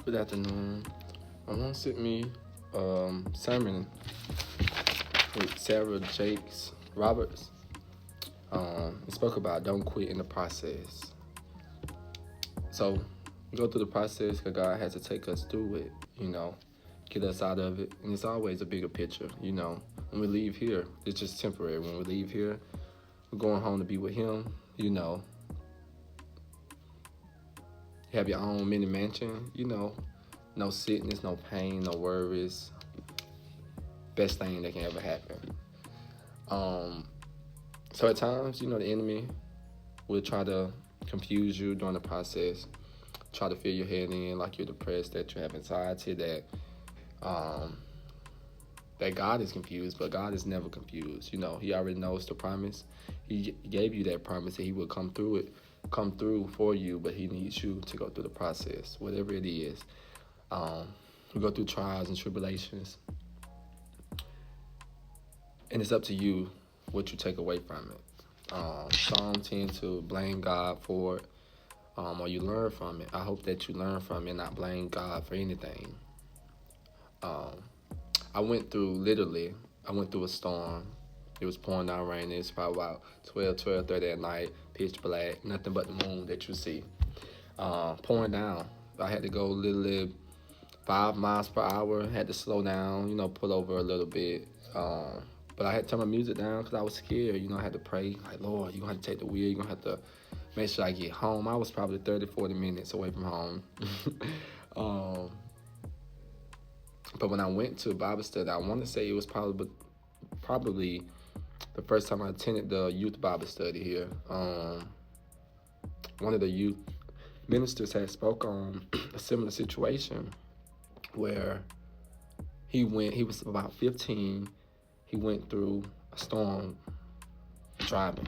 Good afternoon. My mom sent me sermon with Sarah Jakes Roberts. It spoke about don't quit in the process. So we go through the process because God has to take us through it, get us out of it. And it's always a bigger picture. When we leave here, it's just temporary. When we leave here, we're going home to be with Him. You have your own mini mansion, no sickness, no pain, no worries. Best thing that can ever happen. So at times, the enemy will try to confuse you during the process, try to fill your head in like you're depressed, that you have anxiety, that God is confused, but God is never confused. He already knows the promise. He gave you that promise that He will come through for you, but He needs you to go through the process, whatever it is. We go through trials and tribulations, and it's up to you what you take away from it. Some tend to blame God for it, or you learn from it. I hope that you learn from it and not blame God for anything. I went through a storm. It was pouring down rain. It's probably about 12:30 at night, pitch black, nothing but the moon that you see. Pouring down. I had to go literally 5 miles per hour, had to slow down, pull over a little bit. But I had to turn my music down because I was scared. I had to pray, like, Lord, you're going to have to take the wheel. You're going to have to make sure I get home. I was probably 30, 40 minutes away from home. But when I went to Bible study, I want to say it was probably the first time I attended the youth Bible study here. One of the youth ministers had spoke on a similar situation where he was about 15. He went through a storm driving.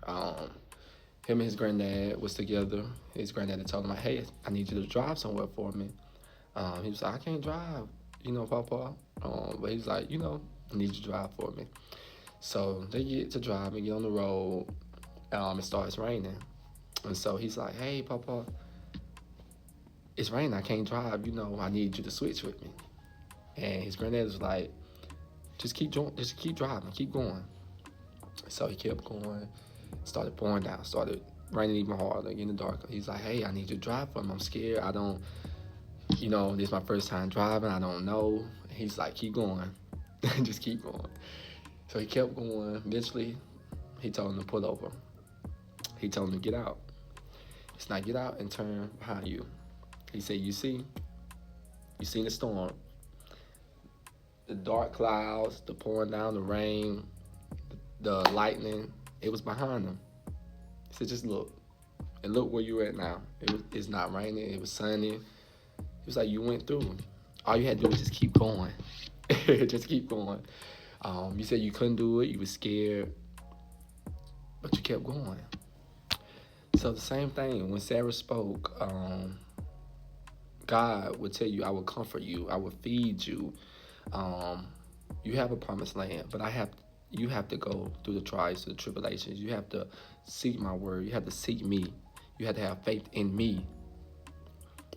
Him and his granddad was together. His granddad had told him, like, hey, I need you to drive somewhere for me. He was like, I can't drive, Papa. But he's like, I need you to drive for me. So they get to drive and get on the road. It starts raining. And so he's like, hey, Papa, it's raining. I can't drive. I need you to switch with me. And his granddad was like, just keep driving, keep going. So he kept going, started pouring down, started raining even harder, getting darker. He's like, hey, I need you to drive for him. I'm scared. I don't, this is my first time driving. I don't know. He's like, keep going. Just keep going. So he kept going. Eventually, he told him to pull over. He told him to get out. It's not get out and turn behind you. He said, you seen the storm, the dark clouds, the pouring down, the rain, the lightning. It was behind him. He said, just look. And look where you're at now. It's not raining. It was sunny. It was like you went through. All you had to do was just keep going. Just keep going. You said you couldn't do it. You were scared. But you kept going. So the same thing. When Sarah spoke, God would tell you, I will comfort you. I will feed you. You have a promised land, but you have to go through the trials, the tribulations. You have to seek my word. You have to seek me. You have to have faith in me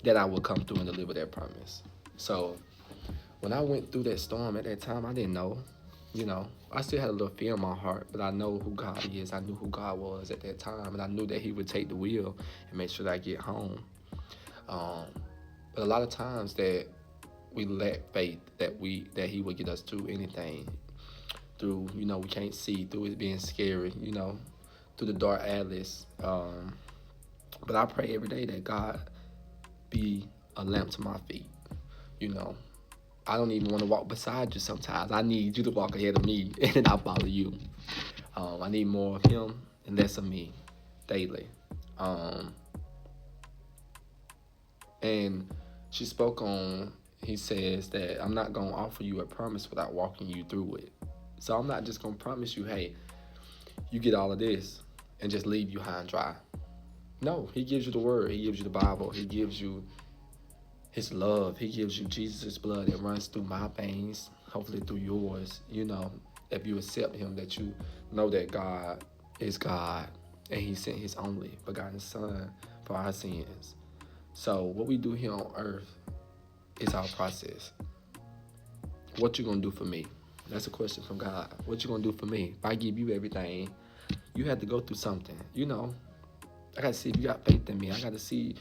that I will come through and deliver that promise. So when I went through that storm at that time, I didn't know. I still had a little fear in my heart, but I know who God is. I knew who God was at that time, and I knew that He would take the wheel and make sure that I get home. But a lot of times that we lack faith that He would get us through anything. Through, we can't see, through it being scary, through the dark alleys. But I pray every day that God be a lamp to my feet. I don't even want to walk beside you sometimes. I need you to walk ahead of me, and then I'll follow you. I need more of Him and less of me daily. And she spoke on, He says that I'm not going to offer you a promise without walking you through it. So I'm not just going to promise you, hey, you get all of this and just leave you high and dry. No, He gives you the word. He gives you the Bible. He gives you His love. He gives you Jesus' blood that runs through my veins, hopefully through yours. If you accept Him, that you know that God is God and He sent His only begotten Son for our sins. So what we do here on earth It's our process. What you gonna do for me? That's a question from God. What you gonna do for me? If I give you everything, you had to go through something. I gotta see if you got faith in me. I gotta see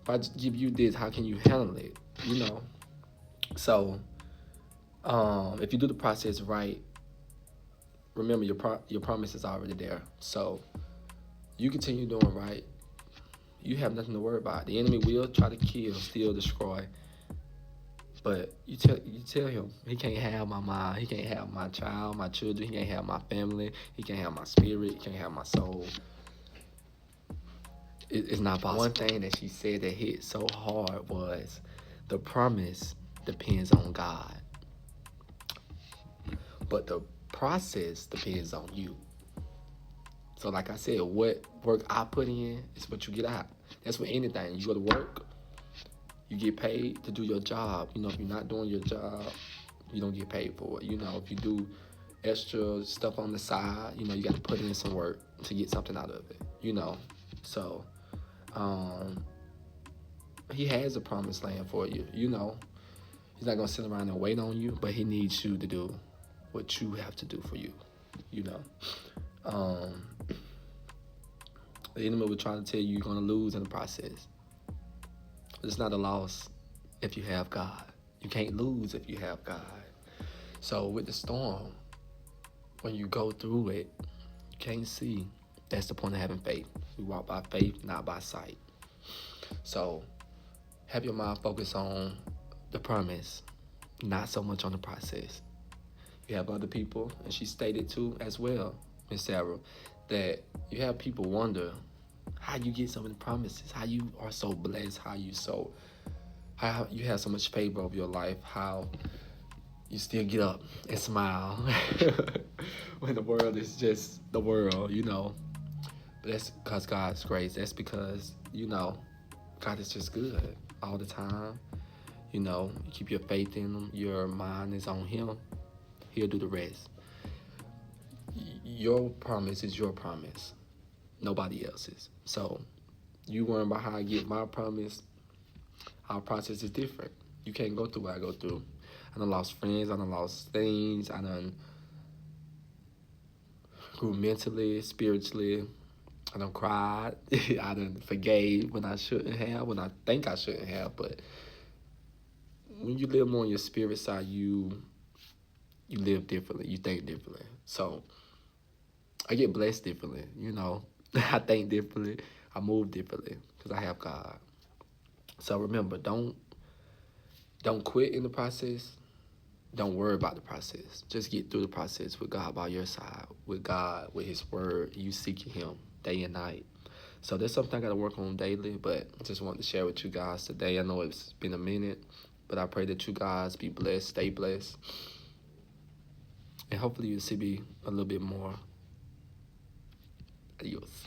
if I just give you this, how can you handle it? You know. So, if you do the process right, remember your promise is already there. So you continue doing right. You have nothing to worry about. The enemy will try to kill, steal, destroy. But you tell him he can't have my mind, he can't have my child, my children, he can't have my family, he can't have my spirit, he can't have my soul. It's not possible. One thing that she said that hit so hard was the promise depends on God, but the process depends on you. So like I said, what work I put in is what you get out. That's with anything. You go to work, you get paid to do your job. If you're not doing your job, you don't get paid for it. If you do extra stuff on the side, you got to put in some work to get something out of it. So he has a promised land for you. He's not gonna sit around and wait on you, but he needs you to do what you have to do for you. Um, the enemy will try to tell you you're gonna lose in the process. It's not a loss if you have God. You can't lose if you have God. So with the storm, when you go through it, you can't see. That's the point of having faith. We walk by faith, not by sight. So have your mind focused on the promise, not so much on the process. You have other people, and she stated too as well, Miss Sarah, that you have people wonder how you get so many promises, how you are so blessed, how you have so much favor over your life, how you still get up and smile when the world is just the world. But that's because God's grace. That's because, God is just good all the time. You keep your faith in him, your mind is on him, he'll do the rest. Your promise is your promise, nobody else's. So you worrying about how I get my promise, our process is different. You can't go through what I go through. I done lost friends, I done lost things, I done grew mentally, spiritually, I done cried, I done forgave when I shouldn't have, when I think I shouldn't have. But when you live more on your spirit side, you live differently, you think differently. So I get blessed differently, I think differently, I move differently because I have God. So remember, don't quit in the process. Don't worry about the process. Just get through the process with God by your side, with God, with his word, you seeking him day and night. So that's something I got to work on daily, but I just wanted to share with you guys today. I know it's been a minute, but I pray that you guys be blessed, stay blessed, and hopefully you'll see me a little bit more. Adios.